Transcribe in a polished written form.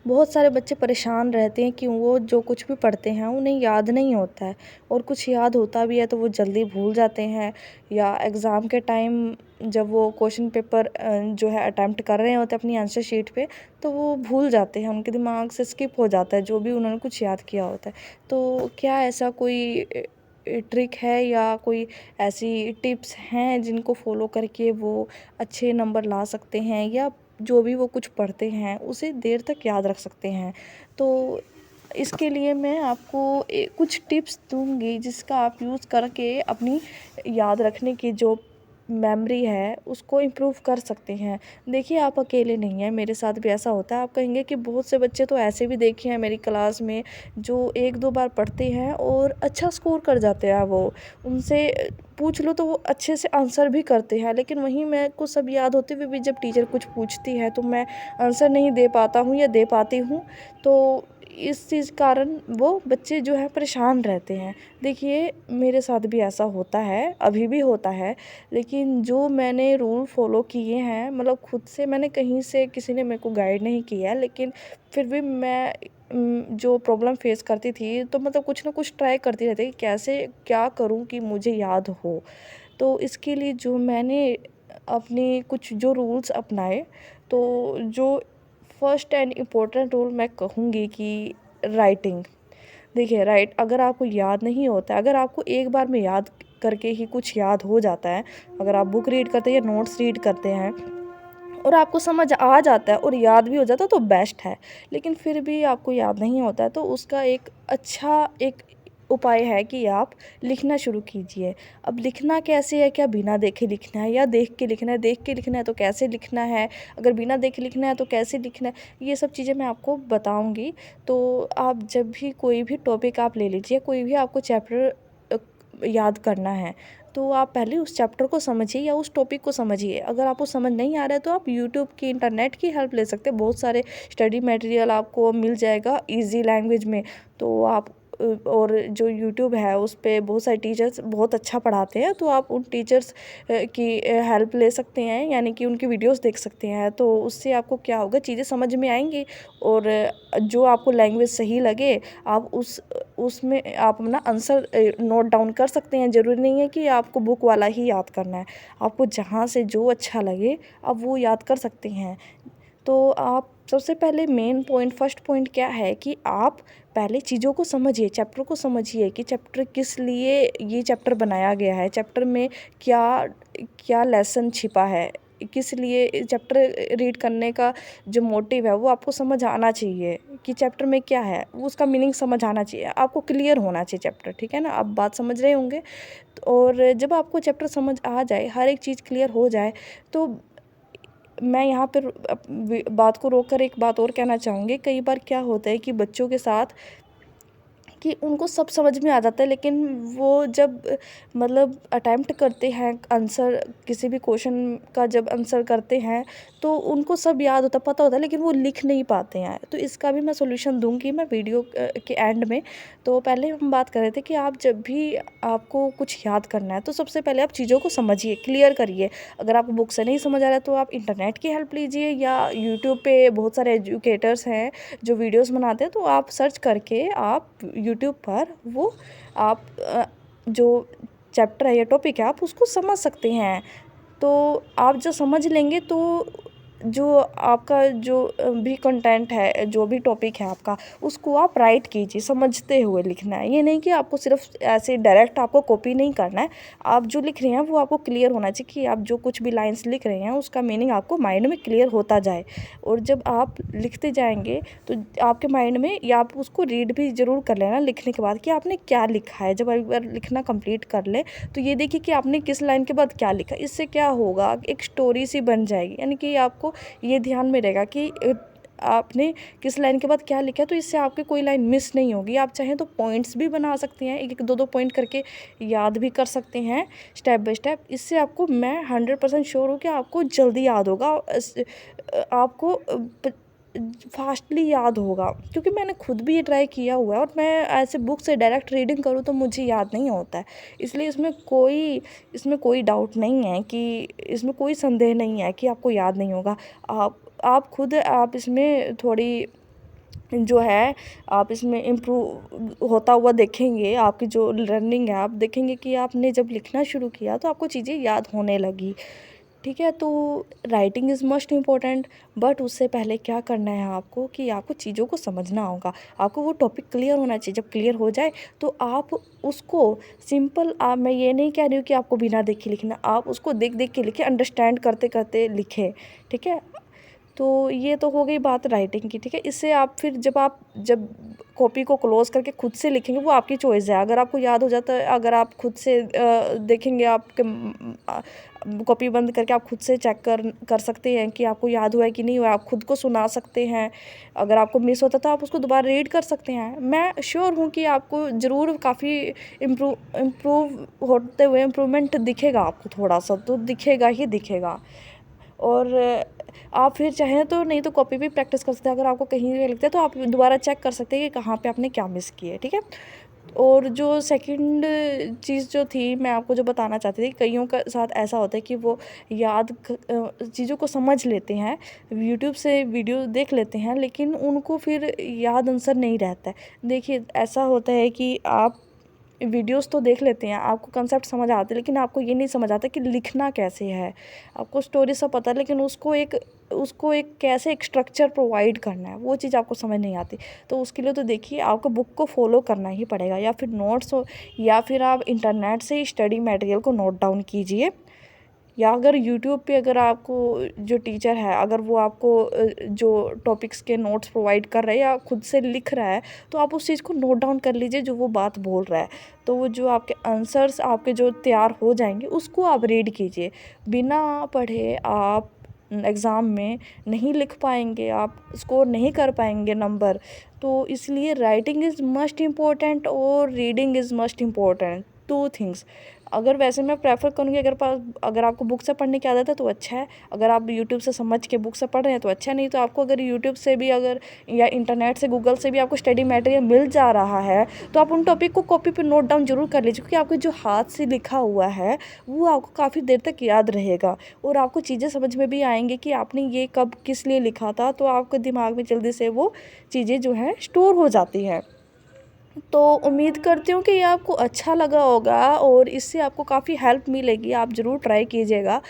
बहुत सारे बच्चे परेशान रहते हैं कि वो जो कुछ भी पढ़ते हैं उन्हें याद नहीं होता है, और कुछ याद होता भी है तो वो जल्दी भूल जाते हैं, या एग्ज़ाम के टाइम जब वो क्वेश्चन पेपर जो है अटेम्प्ट कर रहे होते हैं अपनी आंसर शीट पे, तो वो भूल जाते हैं, उनके दिमाग से स्किप हो जाता है जो भी उन्होंने कुछ याद किया होता है। तो क्या ऐसा कोई ट्रिक है या कोई ऐसी टिप्स हैं जिनको फॉलो करके वो अच्छे नंबर ला सकते हैं, या जो भी वो कुछ पढ़ते हैं उसे देर तक याद रख सकते हैं? तो इसके लिए मैं आपको कुछ टिप्स दूँगी जिसका आप यूज़ करके अपनी याद रखने की जो मेमोरी है उसको इम्प्रूव कर सकते हैं। देखिए, आप अकेले नहीं हैं, मेरे साथ भी ऐसा होता है। आप कहेंगे कि बहुत से बच्चे तो ऐसे भी देखे हैं मेरी क्लास में जो 1-2 बार पढ़ते हैं और अच्छा स्कोर कर जाते हैं वो। उनसे पूछ लो तो वो अच्छे से आंसर भी करते हैं, लेकिन वहीं मेरे को सब याद होते हुए भी जब टीचर कुछ पूछती है तो मैं आंसर नहीं दे पाता हूँ या दे पाती हूँ, तो इस चीज़ कारण वो बच्चे जो हैं परेशान रहते हैं। देखिए, मेरे साथ भी ऐसा होता है, अभी भी होता है, लेकिन जो मैंने रूल फ़ॉलो किए हैं, मतलब खुद से मैंने कहीं से किसी ने मेरे को गाइड नहीं किया है, लेकिन फिर भी मैं जो प्रॉब्लम फ़ेस करती थी तो मतलब कुछ ना कुछ ट्राई करती रहती कि कैसे क्या करूँ कि मुझे याद हो। तो इसके लिए जो मैंने अपने कुछ जो रूल्स अपनाए, तो जो फर्स्ट एंड इम्पोर्टेंट रूल मैं कहूँगी कि राइटिंग। देखिए, अगर आपको याद नहीं होता है, अगर आपको एक बार में याद करके ही कुछ याद हो जाता है, अगर आप बुक रीड करते हैं या नोट्स रीड करते हैं और आपको समझ आ जाता है और याद भी हो जाता है तो बेस्ट है। लेकिन फिर भी आपको याद नहीं होता है तो उसका एक उपाय है कि आप लिखना शुरू कीजिए। अब लिखना कैसे है? क्या बिना देखे लिखना है या देख के लिखना है? देख के लिखना है तो कैसे लिखना है? अगर बिना देखे लिखना है तो कैसे लिखना है? ये सब चीज़ें मैं आपको बताऊँगी। तो आप जब भी कोई भी टॉपिक आप ले लीजिए, कोई भी आपको चैप्टर अ, याद करना है, तो आप पहले उस चैप्टर को समझिए या उस टॉपिक को समझिए। अगर आपको समझ नहीं आ रहा है तो आप यूट्यूब की, इंटरनेट की हेल्प ले सकते हैं। बहुत सारे स्टडी मटेरियल आपको मिल जाएगा ईज़ी लैंग्वेज में। तो आप और जो यूट्यूब है उस पे बहुत सारे टीचर्स बहुत अच्छा पढ़ाते हैं, तो आप उन टीचर्स की हेल्प ले सकते हैं, यानी कि उनकी वीडियोज़ देख सकते हैं। तो उससे आपको क्या होगा, चीज़ें समझ में आएँगी, और जो आपको लैंग्वेज सही लगे आप उसमें आप अपना आंसर नोट डाउन कर सकते हैं। ज़रूरी नहीं है कि आपको बुक वाला ही याद करना है। आपको जहाँ से जो अच्छा लगे आप वो याद कर सकते हैं। तो आप सबसे पहले मेन पॉइंट, फर्स्ट पॉइंट क्या है कि आप पहले चीज़ों को समझिए, चैप्टर को समझिए कि चैप्टर किस लिए ये चैप्टर बनाया गया है, चैप्टर में क्या क्या लेसन छिपा है, किस लिए चैप्टर रीड करने का जो मोटिव है वो आपको समझ आना चाहिए कि चैप्टर में क्या है, वो उसका मीनिंग समझ आना चाहिए, आपको क्लियर होना चाहिए चैप्टर, ठीक है ना? आप बात समझ रहे होंगे। और जब आपको चैप्टर समझ आ जाए, हर एक चीज़ क्लियर हो जाए, तो मैं यहाँ पर बात को रोक कर एक बात और कहना चाहूँगी। कई बार क्या होता है कि बच्चों के साथ कि उनको सब समझ में आ जाता है, लेकिन वो जब मतलब अटेम्प्ट करते हैं आंसर, किसी भी क्वेश्चन का जब आंसर करते हैं तो उनको सब याद होता, पता होता है, लेकिन वो लिख नहीं पाते हैं। तो इसका भी मैं सॉल्यूशन दूंगी मैं वीडियो के एंड में। तो पहले हम बात कर रहे थे कि आप जब भी आपको कुछ याद करना है तो सबसे पहले आप चीज़ों को समझिए, क्लियर करिए। अगर आपको बुक से नहीं समझ आ रहा है तो आप इंटरनेट की हेल्प लीजिए, या यूट्यूब पे बहुत सारे एजुकेटर्स हैं जो वीडियोस बनाते हैं, तो आप सर्च करके आप यूट्यूब पर वो आप जो चैप्टर है या टॉपिक है आप उसको समझ सकते हैं। तो आप जो समझ लेंगे तो जो आपका जो भी कंटेंट है, जो भी टॉपिक है आपका, उसको आप राइट कीजिए, समझते हुए लिखना है। ये नहीं कि आपको सिर्फ ऐसे डायरेक्ट आपको कॉपी नहीं करना है। आप जो लिख रहे हैं वो आपको क्लियर होना चाहिए कि आप जो कुछ भी लाइन्स लिख रहे हैं उसका मीनिंग आपको माइंड में क्लियर होता जाए। और जब आप लिखते जाएँगे तो आपके माइंड में, या आप उसको रीड भी ज़रूर कर लेना लिखने के बाद कि आपने क्या लिखा है। जब एक बार लिखना कंप्लीट कर लें तो ये देखिए कि आपने किस लाइन के बाद क्या लिखा। इससे क्या होगा, एक स्टोरी सी बन जाएगी, यानी कि आपको ये ध्यान में रहेगा कि आपने किस लाइन के बाद क्या लिखा है, तो इससे आपकी कोई लाइन मिस नहीं होगी। आप चाहें तो पॉइंट्स भी बना सकते हैं, 1-1, 2-2 पॉइंट करके याद भी कर सकते हैं स्टेप बाय स्टेप। इससे आपको, मैं 100% श्योर हूँ कि आपको जल्दी याद होगा, आपको फास्टली याद होगा, क्योंकि मैंने खुद भी ये ट्राई किया हुआ है। और मैं ऐसे बुक से डायरेक्ट रीडिंग करूँ तो मुझे याद नहीं होता है। इसलिए इसमें कोई डाउट नहीं है, कि इसमें कोई संदेह नहीं है कि आपको याद नहीं होगा। आप खुद आप इसमें थोड़ी जो है आप इसमें इम्प्रूव होता हुआ देखेंगे, आपकी जो लर्निंग है आप देखेंगे कि आपने जब लिखना शुरू किया तो आपको चीज़ें याद होने लगी। ठीक है, तो writing is most important, but उससे पहले क्या करना है आपको कि आपको चीज़ों को समझना होगा। आपको वो टॉपिक क्लियर होना चाहिए। जब क्लियर हो जाए तो आप उसको सिंपल, मैं ये नहीं कह रही हूँ कि आपको बिना देखे लिखना, आप उसको देख देख के लिखें, अंडरस्टैंड करते करते लिखें। ठीक है, तो ये तो हो गई बात राइटिंग की। ठीक है, इससे आप फिर जब कॉपी को क्लोज़ करके खुद से लिखेंगे, वो आपकी चॉइस है। अगर आपको याद हो जाता है, अगर आप खुद से देखेंगे, कॉपी बंद करके आप खुद से चेक कर सकते हैं कि आपको याद हुआ है कि नहीं हुआ। आप खुद को सुना सकते हैं। अगर आपको मिस होता तो आप उसको दोबारा रीड कर सकते हैं। मैं श्योर हूँ कि आपको ज़रूर काफ़ी इम्प्रूव होते हुए इम्प्रूवमेंट दिखेगा। आपको थोड़ा सा तो दिखेगा ही दिखेगा। और आप फिर चाहें तो, नहीं तो कॉपी भी प्रैक्टिस कर सकते हैं। अगर आपको कहीं भी लगता है तो आप दोबारा चेक कर सकते हैं कि कहाँ पे आपने क्या मिस किया है। ठीक है, और जो सेकंड चीज़ जो थी मैं आपको जो बताना चाहती थी, कईयों का साथ ऐसा होता है कि वो चीज़ों को समझ लेते हैं, यूट्यूब से वीडियो देख लेते हैं, लेकिन उनको फिर याद आंसर नहीं रहता है। देखिए, ऐसा होता है कि आप वीडियोस तो देख लेते हैं, आपको कंसेप्ट समझ आते हैं, लेकिन आपको ये नहीं समझ आता कि लिखना कैसे है। आपको स्टोरी सब पता है, लेकिन उसको एक कैसे एक स्ट्रक्चर प्रोवाइड करना है, वो चीज़ आपको समझ नहीं आती। तो उसके लिए तो देखिए, आपको बुक को फॉलो करना ही पड़ेगा, या फिर नोट्स हो, या फिर आप इंटरनेट से स्टडी मटेरियल को नोट डाउन कीजिए। या अगर यूट्यूब पे अगर आपको जो टीचर है, अगर वो आपको जो टॉपिक्स के नोट्स प्रोवाइड कर रहा है या खुद से लिख रहा है, तो आप उस चीज़ को नोट डाउन कर लीजिए जो वो बात बोल रहा है। तो वो जो आपके आंसर्स आपके जो तैयार हो जाएंगे, उसको आप रीड कीजिए। बिना पढ़े आप एग्ज़ाम में नहीं लिख पाएंगे, आप स्कोर नहीं कर पाएंगे नंबर। तो इसलिए राइटिंग इज़ मस्ट इम्पोर्टेंट और reading is must important, two things. अगर वैसे मैं प्रेफर करूँगी, अगर आपको बुक से पढ़ने की आदत है तो अच्छा है। अगर आप यूट्यूब से समझ के बुक से पढ़ रहे हैं तो अच्छा है। नहीं तो आपको अगर यूट्यूब से भी अगर या इंटरनेट से, गूगल से भी आपको स्टडी मटेरियल मिल जा रहा है, तो आप उन टॉपिक को कॉपी पे नोट डाउन ज़रूर कर लीजिए, क्योंकि आपके जो हाथ से लिखा हुआ है वो आपको काफ़ी देर तक याद रहेगा, और आपको चीज़ें समझ में भी आएंगी कि आपने ये कब किस लिए लिखा था। तो आपके दिमाग में जल्दी से वो चीज़ें जो हैं स्टोर हो जाती हैं। तो उम्मीद करती हूँ कि ये आपको अच्छा लगा होगा और इससे आपको काफ़ी हेल्प मिलेगी। आप ज़रूर ट्राई कीजिएगा।